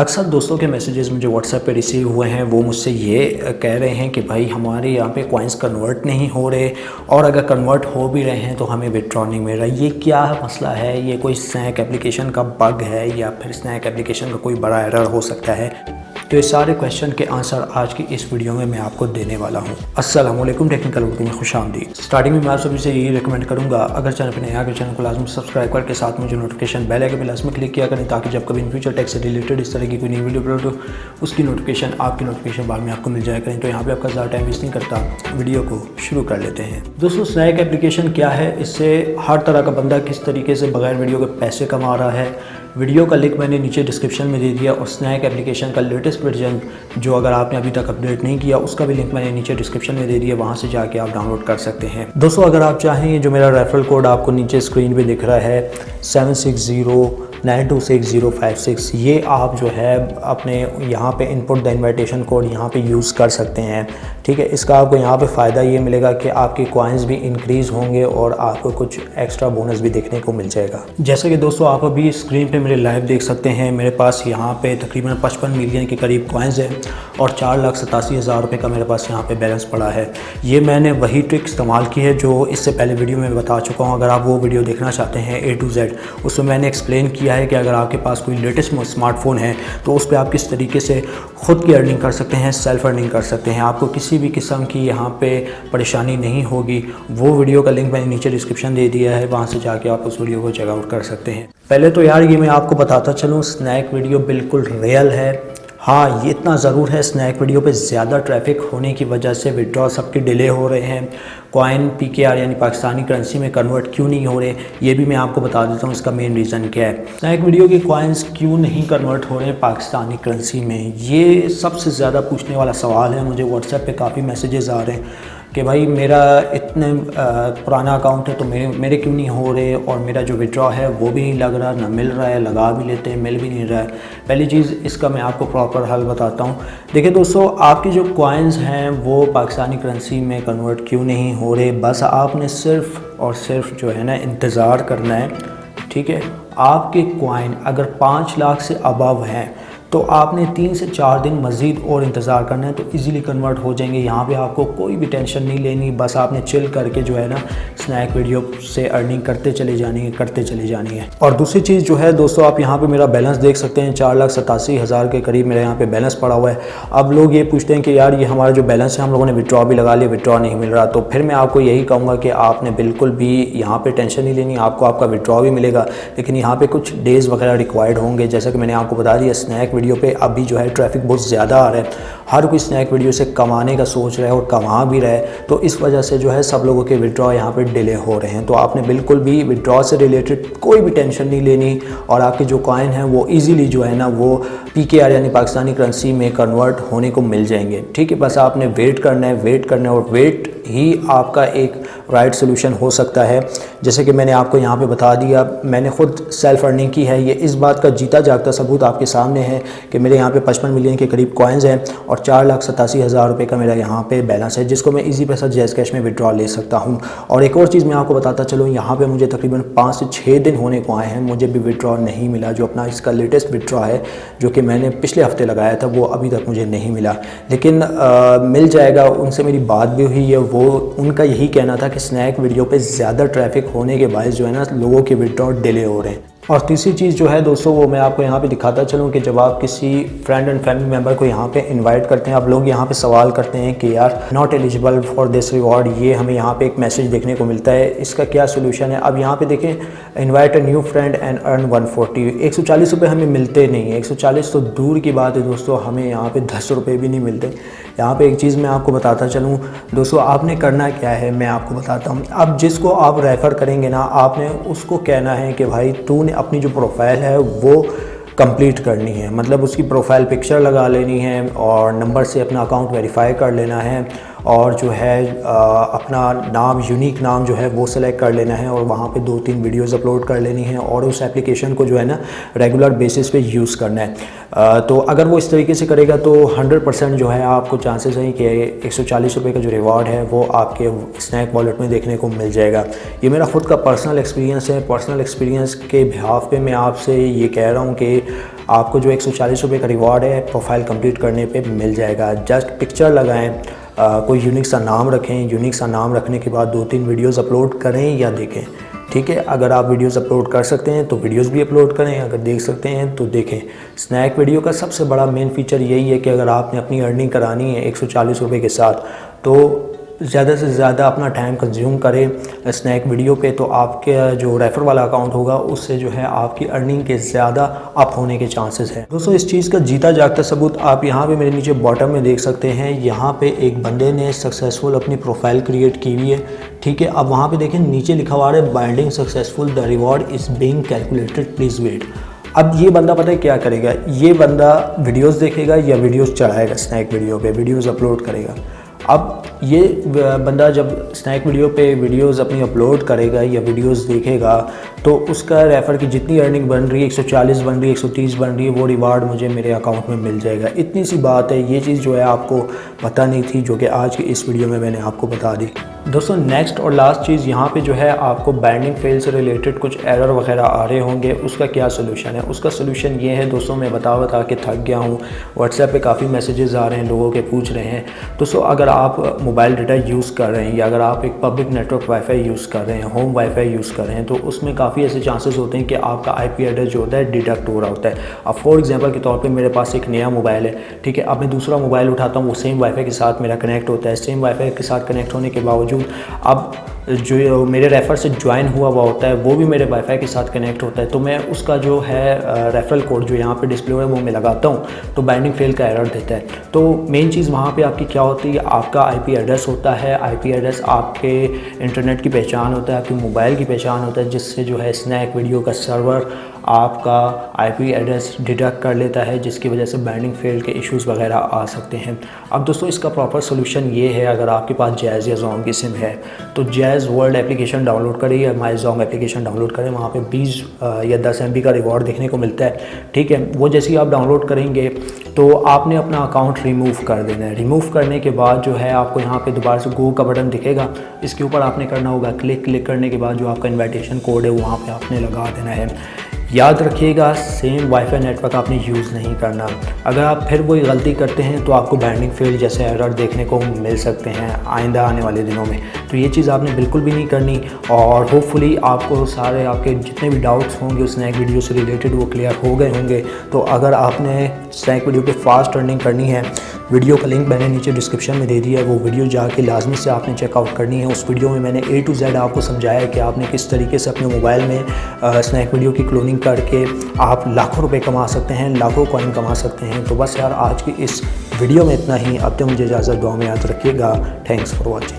अक्सर दोस्तों के मैसेजेस मुझे व्हाट्सएप पे रिसीव हुए हैं। वो मुझसे ये कह रहे हैं कि भाई हमारे यहाँ पे कॉइन्स कन्वर्ट नहीं हो रहे, और अगर कन्वर्ट हो भी रहे हैं तो हमें विड्रॉ नहीं मिल रहा। ये क्या मसला है? ये कोई स्नैक एप्लीकेशन का बग है या फिर स्नैक एप्लीकेशन का कोई बड़ा एरर हो सकता है? तो ये सारे क्वेश्चन के आंसर आज की इस वीडियो में मैं आपको देने वाला हूँ। अस्सलाम वालेकुम, टेक्निकल उर्दू में खुशामदीद। स्टार्टिंग में मैं आप सभी से यही रिकमेंड करूँगा, अगर चैनल पर नया चैनल को लाजमी सब्सक्राइब करके साथ में जो नोटिफिकेशन बेल आइकन पे लाजमी क्लिक किया करें, ताकि जब कभी इन फ्यूचर टेक से रिलेटेड इस तरह की कोई नई वीडियो अपलोड हो उसकी नोटिफिकेशन आपकी नोटिफिकेशन बार में आपको मिल जाया करें। तो यहाँ पे आपका ज़्यादा टाइम वेस्ट नहीं करता, वीडियो को शुरू कर लेते हैं। दोस्तों, स्नैक एप्लीकेशन क्या है? इससे हर तरह का बंदा किस तरीके से बगैर वीडियो के पैसे कमा रहा है। वीडियो का लिंक मैंने नीचे डिस्क्रिप्शन में दे दिया, और स्नैक एप्लीकेशन का लेटेस्ट वर्जन जो अगर आपने अभी तक अपडेट नहीं किया उसका भी लिंक मैंने नीचे डिस्क्रिप्शन में दे दिया, वहाँ से जाके आप डाउनलोड कर सकते हैं। दोस्तों, अगर आप चाहें, जो मेरा रेफरल कोड आपको नीचे स्क्रीन पे दिख रहा है 7609266056, ये आप जो है अपने यहाँ पे इनपुट द इन्विटेशन कोड यहाँ पे यूज़ कर सकते हैं। ठीक है, इसका आपको यहाँ पे फ़ायदा ये मिलेगा कि आपके कॉइन्स भी इंक्रीज़ होंगे और आपको कुछ एक्स्ट्रा बोनस भी देखने को मिल जाएगा। जैसे कि दोस्तों, आप अभी स्क्रीन पे मेरे लाइव देख सकते हैं, मेरे पास यहाँ पे तकरीबन 55 मिलियन के करीब कॉइन्स हैं और 4,87,000 रुपये का मेरे पास यहाँ पे बैलेंस पड़ा है। ये मैंने वही ट्रिक इस्तेमाल की है जो इससे पहले वीडियो में बता चुका हूँ। अगर आप वो वीडियो देखना चाहते हैं A to Z, उसमें मैंने एक्सप्लेन किया है कि अगर आपके पास कोई लेटेस्ट स्मार्टफोन है तो उस पर आप किस तरीके से ख़ुद की अर्निंग कर सकते हैं, सेल्फ अर्निंग कर सकते हैं। आपको किसी भी किस्म की यहाँ पे परेशानी नहीं होगी। वो वीडियो का लिंक मैंने नीचे डिस्क्रिप्शन दे दिया है, वहाँ से जाके आप उस वीडियो को चेकआउट कर सकते हैं। पहले तो यार ये मैं आपको बताता चलूँ, स्नैक वीडियो बिल्कुल रियल है। हाँ, ये इतना ज़रूर है, स्नैक वीडियो पे ज़्यादा ट्रैफिक होने की वजह से विड्रॉ सबके डिले हो रहे हैं। कॉइन PKR यानी पाकिस्तानी करेंसी में कन्वर्ट क्यों नहीं हो रहे, ये भी मैं आपको बता देता हूँ इसका मेन रीज़न क्या है। स्नैक वीडियो के कॉइन्स क्यों नहीं कन्वर्ट हो रहे हैं पाकिस्तानी करेंसी में, ये सबसे ज़्यादा पूछने वाला सवाल है। मुझे व्हाट्सएप पे काफ़ी मैसेजेस आ रहे हैं कि भाई मेरा इतने पुराना अकाउंट है तो मेरे क्यों नहीं हो रहे, और मेरा जो विड्रॉ है वो भी नहीं लग रहा, ना मिल रहा है, लगा भी लेते हैं मिल भी नहीं रहा है। पहली चीज़ इसका मैं आपको प्रॉपर हल बताता हूँ। देखिए दोस्तों, आपके जो कॉइन्स हैं वो पाकिस्तानी करेंसी में कन्वर्ट क्यों नहीं हो रहे, बस आपने सिर्फ़ और सिर्फ जो है ना इंतज़ार करना है। ठीक है, आपके कॉइन अगर 5 लाख से अबव हैं तो आपने 3 से 4 दिन मज़ीद और इंतज़ार करना है, तो इजीली कन्वर्ट हो जाएंगे। यहाँ पे आपको कोई भी टेंशन नहीं लेनी, बस आपने चिल करके जो है ना स्नैक वीडियो से अर्निंग करते चले जानी है। और दूसरी चीज़ जो है दोस्तों, आप यहाँ पे मेरा बैलेंस देख सकते हैं, 4,87,000 के करीब मेरे यहाँ पे बैलेंस पड़ा हुआ है। अब लोग ये पूछते हैं कि यार ये हमारा जो बैलेंस है हम लोगों ने विड्रॉ भी लगा लिया, विड्रॉ नहीं मिल रहा। तो फिर मैं आपको यही कहूँगा कि आपने बिल्कुल भी यहाँ पर टेंशन नहीं लेनी, आपको आपका विड्रॉ भी मिलेगा, लेकिन यहाँ पर कुछ डेज़ वगैरह रिक्वायर्ड होंगे। जैसा कि मैंने आपको बता दिया, स्नैक वीडियो पे अभी जो है ट्रैफिक बहुत ज़्यादा आ रहा है, हर कोई स्नैक वीडियो से कमाने का सोच रहा है और कमा भी रहा है, तो इस वजह से जो है सब लोगों के विड्रॉ यहाँ पे डिले हो रहे हैं। तो आपने बिल्कुल भी विड्रॉ से रिलेटेड कोई भी टेंशन नहीं लेनी, और आपके जो कॉइन हैं वो इजीली जो है ना वो PKR यानी पाकिस्तानी करेंसी में कन्वर्ट होने को मिल जाएंगे। ठीक है, बस आपने वेट करना है और वेट ही आपका एक राइट सोल्यूशन हो सकता है। जैसे कि मैंने आपको यहाँ पे बता दिया, मैंने ख़ुद सेल्फ अर्निंग की है, ये इस बात का जीता जागता सबूत आपके सामने है कि मेरे यहाँ पे 55 मिलियन के करीब कॉइन्स हैं और 4,87,000 रुपये का मेरा यहाँ पे बैलेंस है, जिसको मैं इजी पैसा जैज़ कैश में विड्रॉ ले सकता हूँ। और एक और चीज़ मैं आपको बताता चलूँ, यहाँ पर मुझे तकरीबन 5 से 6 दिन होने को आए हैं, मुझे भी विड्रॉ नहीं मिला। जो अपना इसका लेटेस्ट विड्रॉ है जो कि मैंने पिछले हफ्ते लगाया था, वो अभी तक मुझे नहीं मिला, लेकिन मिल जाएगा। उनसे मेरी बात भी हुई है, वो उनका यही कहना था कि स्नैक वीडियो पे ज़्यादा ट्रैफिक होने के बायस जो है ना लोगों के विड्रॉ डिले हो रहे हैं। और तीसरी चीज़ जो है दोस्तों, वो मैं आपको यहाँ पे दिखाता चलूँ कि जब आप किसी फ्रेंड एंड फैमिली मेम्बर को यहाँ पे इनवाइट करते हैं, आप लोग यहाँ पे सवाल करते हैं कि यार not eligible for this reward, ये हमें यहाँ पे एक मैसेज देखने को मिलता है, इसका क्या सोल्यूशन है। अब यहाँ पे देखें, invite a new friend and earn 140, 140 रुपये हमें मिलते नहीं है। 140 तो दूर की बात है दोस्तों, हमें यहाँ पे 10 रुपये भी नहीं मिलते। यहाँ पे एक चीज़ मैं आपको बताता चलूँ दोस्तों, आपने करना क्या है मैं आपको बताता हूँ। अब जिसको आप रेफ़र करेंगे ना, आपने उसको कहना है कि भाई तूने अपनी जो प्रोफाइल है वो कंप्लीट करनी है, मतलब उसकी प्रोफाइल पिक्चर लगा लेनी है और नंबर से अपना अकाउंट वेरीफाई कर लेना है, और जो है अपना नाम, यूनिक नाम जो है वो सेलेक्ट कर लेना है और वहाँ पे 2-3 वीडियोज़ अपलोड कर लेनी है और उस एप्लीकेशन को जो है ना रेगुलर बेसिस पे यूज़ करना है। तो अगर वो इस तरीके से करेगा तो 100% जो है आपको चांसेस हैं कि 140 रुपये का जो रिवार्ड है वो आपके स्नैक वॉलेट में देखने को मिल जाएगा। ये मेरा ख़ुद का पर्सनल एक्सपीरियंस है। पर्सनल एक्सपीरियंस के बिहाफ पे मैं आपसे ये कह रहा हूँ कि आपको जो 140 रुपये का रिवार्ड है प्रोफाइल कंप्लीट करने पे मिल जाएगा। जस्ट पिक्चर लगाएं, कोई यूनिक सा नाम रखें, यूनिक सा नाम रखने के बाद 2-3 वीडियोज़ अपलोड करें या देखें, ठीक है। अगर आप वीडियोस अपलोड कर सकते हैं तो वीडियोस भी अपलोड करें, अगर देख सकते हैं तो देखें। स्नैक वीडियो का सबसे बड़ा मेन फीचर यही है कि अगर आपने अपनी अर्निंग करानी है 140 रुपये के साथ तो ज़्यादा से ज़्यादा अपना टाइम कंज्यूम करें स्नैक वीडियो पे, तो आपके जो रेफ़र वाला अकाउंट होगा उससे जो है आपकी अर्निंग के ज़्यादा अप होने के चांसेस हैं। दोस्तों इस चीज़ का जीता जागता सबूत आप यहाँ पे मेरे नीचे बॉटम में देख सकते हैं। यहाँ पे एक बंदे ने सक्सेसफुल अपनी प्रोफाइल क्रिएट की हुई है, ठीक है। अब वहाँ पे देखें नीचे लिखा हुआ है binding successful, the reward is being calculated, please wait. अब ये बंदा पता है क्या करेगा, ये बंदा वीडियोस देखेगा या वीडियोस चढ़ाएगा स्नैक वीडियो पे, वीडियोस अपलोड करेगा। अब ये बंदा जब स्नैक वीडियो पे वीडियोस अपनी अपलोड करेगा या वीडियोस देखेगा तो उसका रेफ़र की जितनी अर्निंग बन रही है 140 बन रही है, 130 बन रही है, वो रिवार्ड मुझे मेरे अकाउंट में मिल जाएगा। इतनी सी बात है। ये चीज़ जो है आपको पता नहीं थी, जो कि आज की इस वीडियो में मैंने आपको बता दी। दोस्तों नेक्स्ट और लास्ट चीज़ यहाँ पे जो है आपको बाइंडिंग फेल से रिलेटेड कुछ एरर वगैरह आ रहे होंगे, उसका क्या सोल्यूशन है। उसका सोल्यूशन ये है दोस्तों, मैं बता के थक गया हूँ। व्हाट्सएप पे काफ़ी मैसेजेस आ रहे हैं, लोगों के पूछ रहे हैं। दोस्तों अगर आप मोबाइल डाटा यूज़ कर रहे हैं या अगर आप एक पब्लिक नेटवर्क वाईफाई यूज़ कर रहे हैं, होम वाईफाई यूज़ कर रहे हैं, तो उसमें काफ़ी ऐसे चांसेस होते हैं कि आपका IP एड्रेस जो होता है डिडक्ट हो रहा होता है। अब फॉर एग्जांपल के तौर पे मेरे पास एक नया मोबाइल है, ठीक है। अब मैं दूसरा मोबाइल उठाता हूँ, वो सेम वाईफाई के साथ मेरा कनेक्ट होता है। सेम वाईफाई के साथ कनेक्ट होने के बावजूद अब जो मेरे रेफ़र से ज्वाइन हुआ होता है वो भी मेरे वाईफाई के साथ कनेक्ट होता है, तो मैं उसका जो है रेफरल कोड जो यहाँ पे डिस्प्ले हुआ है वो मैं लगाता हूँ तो बाइंडिंग फेल का एरर देता है। तो मेन चीज़ वहाँ पे आपकी क्या होती है, आपका IP एड्रेस होता है। IP एड्रेस आपके इंटरनेट की पहचान होता है, आपके मोबाइल की पहचान होता है, जिससे जो है स्नैक वीडियो का सर्वर आपका IP एड्रेस डिडक्ट कर लेता है, जिसकी वजह से बाइंडिंग फेल के इश्यूज़ वगैरह आ सकते हैं। अब दोस्तों इसका प्रॉपर सोल्यूशन ये है, अगर आपके पास जैज़ या ज़ोंग की सिम है तो जैज़ वर्ल्ड एप्लीकेशन डाउनलोड करें या माई ज़ोंग एप्लीकेशन डाउनलोड करें। वहाँ पे 20 या 10 MB का रिवॉर्ड देखने को मिलता है, ठीक है। वो जैसे ही आप डाउनलोड करेंगे तो आपने अपना अकाउंट रिमूव कर देना है। रिमूव करने के बाद जो है आपको यहाँ पे दोबारा से गो का बटन दिखेगा, इसके ऊपर आपने करना होगा क्लिक करने के बाद जो आपका इन्विटेशन कोड है वहाँ पे आपने लगा देना है। याद रखिएगा सेम वाईफाई नेटवर्क आपने यूज़ नहीं करना। अगर आप फिर कोई गलती करते हैं तो आपको बाइंडिंग फेल जैसे एरर देखने को मिल सकते हैं आइंदा आने वाले दिनों में। तो ये चीज़ आपने बिल्कुल भी नहीं करनी और होपफुली आपको सारे आपके जितने भी डाउट्स होंगे उस स्नैक वीडियो से रिलेटेड वो क्लियर हो गए होंगे। तो अगर आपने स्नैक वीडियो पे फास्ट अर्निंग करनी है, वीडियो का लिंक मैंने नीचे डिस्क्रिप्शन में दे दिया है, वो वीडियो जाके लाजमी से आपने चेकआउट करनी है। उस वीडियो में मैंने A to Z आपको समझाया है कि आपने किस तरीके से अपने मोबाइल में स्नैक वीडियो की क्लोनिंग करके आप लाखों रुपए कमा सकते हैं, लाखों कॉइन कमा सकते हैं। तो बस यार आज की इस वीडियो में इतना ही। अब तो मुझे इजाज़त, दुआ में याद रखिएगा। Thanks for watching.